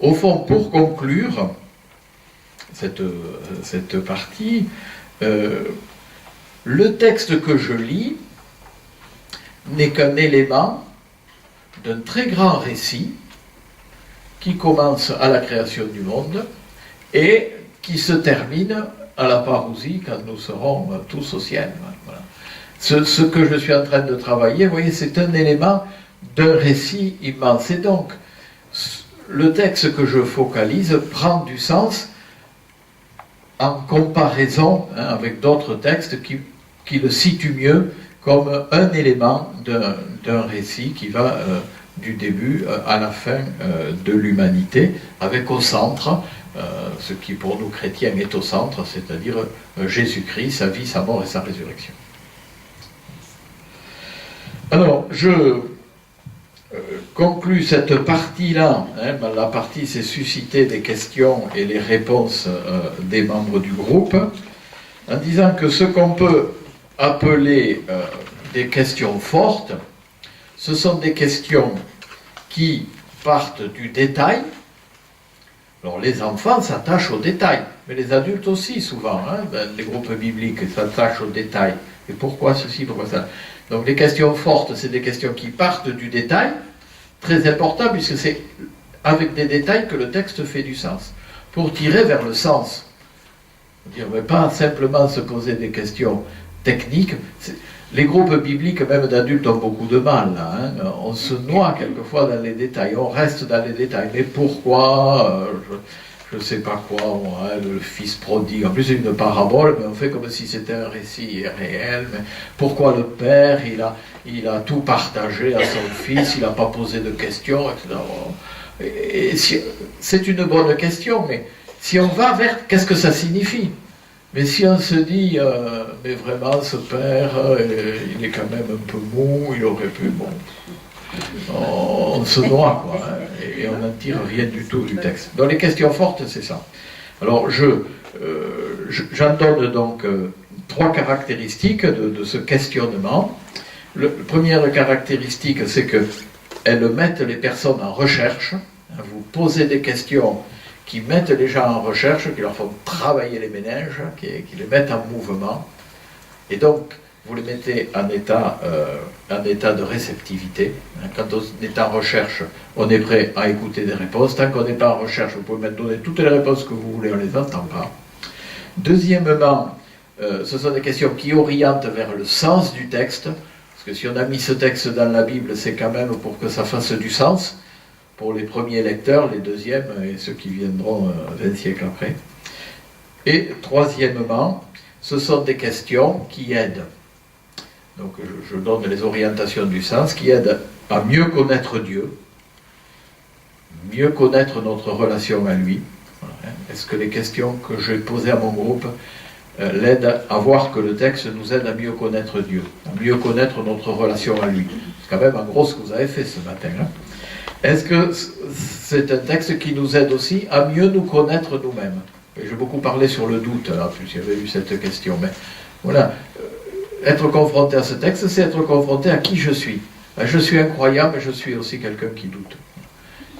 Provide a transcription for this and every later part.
Au fond, pour conclure cette partie, le texte que je lis n'est qu'un élément d'un très grand récit qui commence à la création du monde et qui se termine à la parousie quand nous serons tous au ciel. Voilà. Ce que je suis en train de travailler, vous voyez, c'est un élément d'un récit immense. Et donc, le texte que je focalise prend du sens en comparaison avec d'autres textes qui le situent mieux comme un élément d'un récit qui va du début à la fin de l'humanité, avec au centre ce qui pour nous chrétiens est au centre, c'est-à-dire Jésus-Christ, sa vie, sa mort et sa résurrection. Alors, je conclus cette partie-là, la partie c'est susciter des questions et les réponses des membres du groupe, en disant que ce qu'on peut appeler des questions fortes, ce sont des questions qui partent du détail. Alors les enfants s'attachent au détail, mais les adultes aussi souvent, les groupes bibliques s'attachent au détail. Et pourquoi ceci, pourquoi ça? Donc les questions fortes, c'est des questions qui partent du détail, très important, puisque c'est avec des détails que le texte fait du sens, pour tirer vers le sens. Dire, mais pas simplement se poser des questions techniques. Les groupes bibliques, même d'adultes, ont beaucoup de mal. Là, on se noie quelquefois dans les détails, on reste dans les détails. Mais pourquoi je ne sais pas quoi, le fils prodigue. En plus, c'est une parabole, mais on fait comme si c'était un récit réel. Mais pourquoi le père, il a tout partagé à son fils, il n'a pas posé de questions, etc. Et c'est une bonne question, mais si on va vers... Qu'est-ce que ça signifie? Mais si on se dit, mais vraiment, ce père, il est quand même un peu mou, il aurait pu... Bon, on se noie, quoi, et on n'en tire rien du tout du texte. Donc les questions fortes, c'est ça. Alors j'en donne donc trois caractéristiques de ce questionnement. La première caractéristique, c'est qu'elles mettent les personnes en recherche. Vous posez des questions qui mettent les gens en recherche, qui leur font travailler les méninges, qui les mettent en mouvement. Et donc, vous les mettez en état de réceptivité. Quand on est en recherche, on est prêt à écouter des réponses. Tant qu'on n'est pas en recherche, vous pouvez me donner toutes les réponses que vous voulez, on ne les entend pas. Deuxièmement, ce sont des questions qui orientent vers le sens du texte, parce que si on a mis ce texte dans la Bible, c'est quand même pour que ça fasse du sens, pour les premiers lecteurs, les deuxièmes et ceux qui viendront 20 siècles après. Et troisièmement, ce sont des questions qui aident. Donc je donne les orientations du sens qui aident à mieux connaître Dieu, mieux connaître notre relation à lui. Voilà. Est-ce que les questions que j'ai posées à mon groupe l'aident à voir que le texte nous aide à mieux connaître Dieu, à mieux connaître notre relation à lui? C'est quand même en gros ce que vous avez fait ce matin. Est-ce que c'est un texte qui nous aide aussi à mieux nous connaître nous-mêmes? J'ai beaucoup parlé sur le doute, là, plus il y avait eu cette question, mais voilà. Être confronté à ce texte, c'est être confronté à qui je suis. Je suis un croyant, mais je suis aussi quelqu'un qui doute.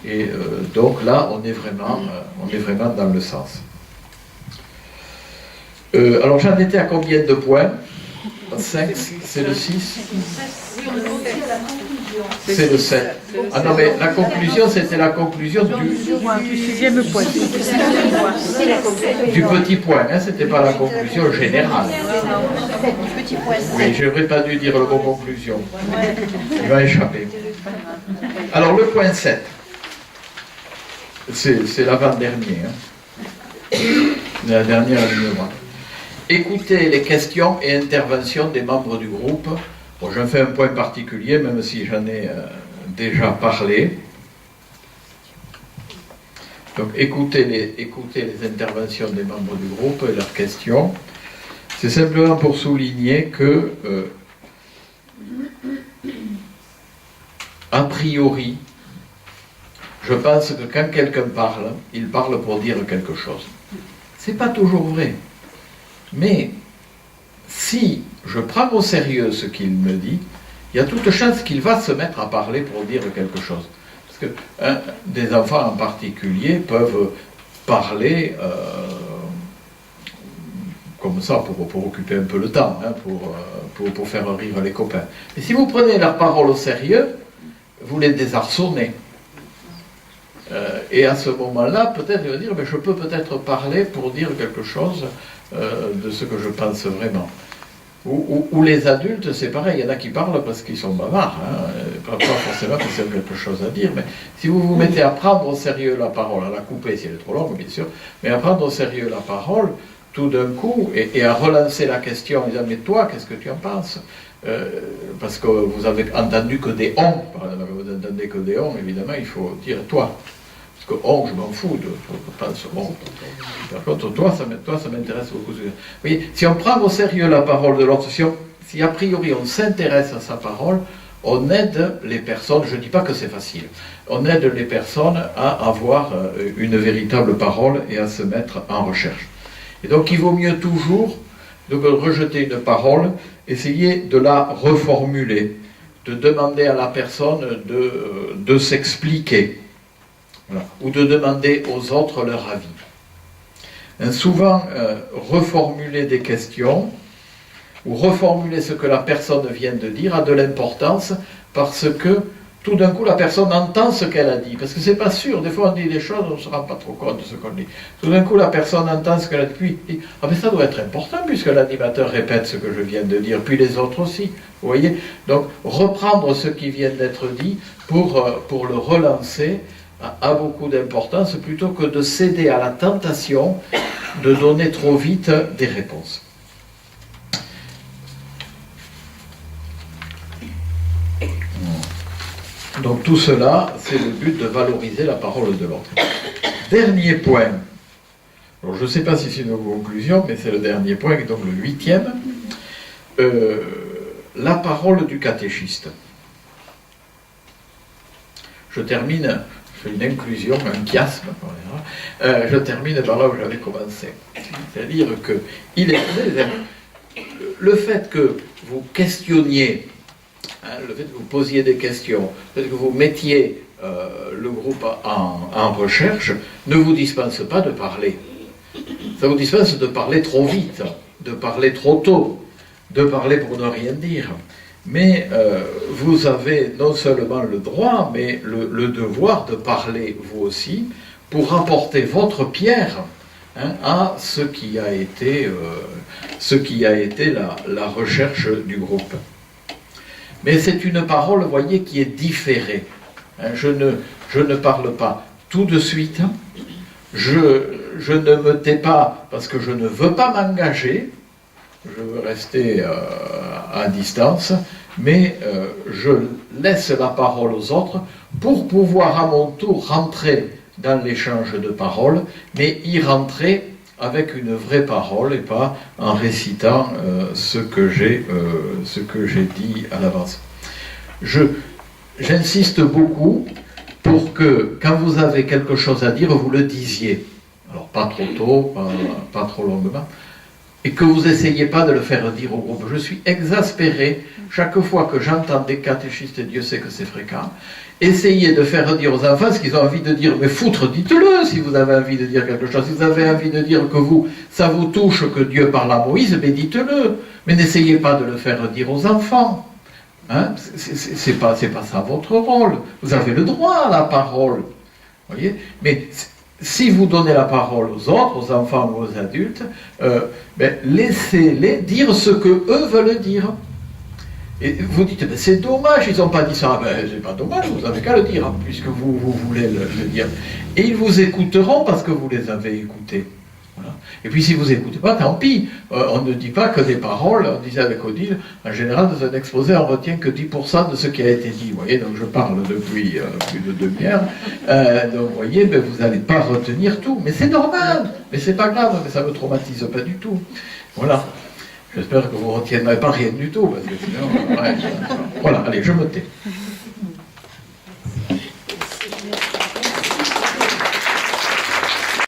Et donc là, on est vraiment dans le sens. Alors j'en étais à combien de points? 5, c'est le 6? C'est le 7. Ah non, mais la conclusion, c'était la conclusion du sixième point. Du petit point, c'était pas la conclusion générale. Oui, je n'aurais pas dû dire le mot conclusion. Il va échapper. Alors, le point 7, c'est l'avant-dernier. La dernière ligne droite. Écoutez les questions et interventions des membres du groupe. Bon, j'en fais un point particulier, même si j'en ai déjà parlé. Donc, écoutez les interventions des membres du groupe et leurs questions. C'est simplement pour souligner que, a priori, je pense que quand quelqu'un parle, il parle pour dire quelque chose. C'est pas toujours vrai. Mais si je prends au sérieux ce qu'il me dit, il y a toute chance qu'il va se mettre à parler pour dire quelque chose. Parce que des enfants en particulier peuvent parler comme ça pour occuper un peu le temps, pour faire rire les copains. Mais si vous prenez leur parole au sérieux, vous les désarçonnez. Et à ce moment-là, peut-être il va dire, je peux peut-être parler pour dire quelque chose de ce que je pense vraiment. Ou les adultes, c'est pareil, il y en a qui parlent parce qu'ils sont bavards, pas forcément parce qu'ils ont quelque chose à dire, mais si vous vous mettez à prendre au sérieux la parole, à la couper si elle est trop longue, bien sûr, mais à prendre au sérieux la parole, tout d'un coup, et à relancer la question en disant, mais toi, qu'est-ce que tu en penses? Parce que vous avez entendu que des on, par exemple, vous entendez que des on, évidemment, il faut dire toi. Parce que on, je m'en fous, je pense, bon. Par contre, toi, ça m'intéresse beaucoup. Vous voyez, si on prend au sérieux la parole de l'autre, si a priori on s'intéresse à sa parole, on aide les personnes, je ne dis pas que c'est facile, on aide les personnes à avoir une véritable parole et à se mettre en recherche. Et donc il vaut mieux toujours rejeter une parole, essayer de la reformuler, de demander à la personne de s'expliquer. Voilà. Ou de demander aux autres leur avis. Souvent, reformuler des questions ou reformuler ce que la personne vient de dire a de l'importance parce que tout d'un coup la personne entend ce qu'elle a dit. Parce que c'est pas sûr, des fois on dit des choses, on ne se rend pas trop compte de ce qu'on dit. Tout d'un coup la personne entend ce qu'elle a dit, puis dit, ah mais ça doit être important puisque l'animateur répète ce que je viens de dire, puis les autres aussi. Vous voyez? Donc reprendre ce qui vient d'être dit pour le relancer a beaucoup d'importance plutôt que de céder à la tentation de donner trop vite des réponses. Donc tout cela, c'est le but de valoriser la parole de l'autre. Dernier point. Alors je ne sais pas si c'est une conclusion, mais c'est le dernier point, donc le 8e. La parole du catéchiste. Je termine... une inclusion, un chiasme, je termine par là où j'avais commencé. C'est-à-dire que le fait que vous questionniez, le fait que vous posiez des questions, le fait que vous mettiez le groupe en recherche, ne vous dispense pas de parler. Ça vous dispense de parler trop vite, de parler trop tôt, de parler pour ne rien dire. Mais vous avez non seulement le droit, mais le devoir de parler vous aussi, pour apporter votre pierre à ce qui a été la recherche du groupe. Mais c'est une parole, vous voyez, qui est différée. Je ne parle pas tout de suite, je ne me tais pas parce que je ne veux pas m'engager, je veux rester à distance, mais je laisse la parole aux autres pour pouvoir à mon tour rentrer dans l'échange de paroles, mais y rentrer avec une vraie parole et pas en récitant ce que j'ai dit à l'avance. J'insiste beaucoup pour que quand vous avez quelque chose à dire, vous le disiez. Alors pas trop tôt, pas trop longuement, et que vous n'essayez pas de le faire dire au groupe. Je suis exaspéré chaque fois que j'entends des catéchistes, et Dieu sait que c'est fréquent, essayer de faire dire aux enfants ce qu'ils ont envie de dire. Mais foutre, dites-le si vous avez envie de dire quelque chose. Si vous avez envie de dire que ça vous touche que Dieu parle à Moïse, mais dites-le. Mais n'essayez pas de le faire dire aux enfants. C'est pas ça votre rôle. Vous avez le droit à la parole. Voyez. Mais si vous donnez la parole aux autres, aux enfants ou aux adultes, laissez-les dire ce que eux veulent dire. Et vous dites, c'est dommage, ils n'ont pas dit ça. C'est pas dommage, vous n'avez qu'à le dire, puisque vous voulez le dire. Et ils vous écouteront parce que vous les avez écoutés. Voilà. Et puis si vous n'écoutez pas, tant pis. On ne dit pas que des paroles, on disait avec Odile, en général dans un exposé on retient que 10% de ce qui a été dit. Vous voyez, donc je parle depuis plus de demi-heure. Donc vous voyez, vous n'allez pas retenir tout. Mais c'est normal, mais c'est pas grave, mais ça ne me traumatise pas du tout. Voilà. J'espère que vous ne retiendrez pas rien du tout, parce que sinon... voilà, allez, je me tais.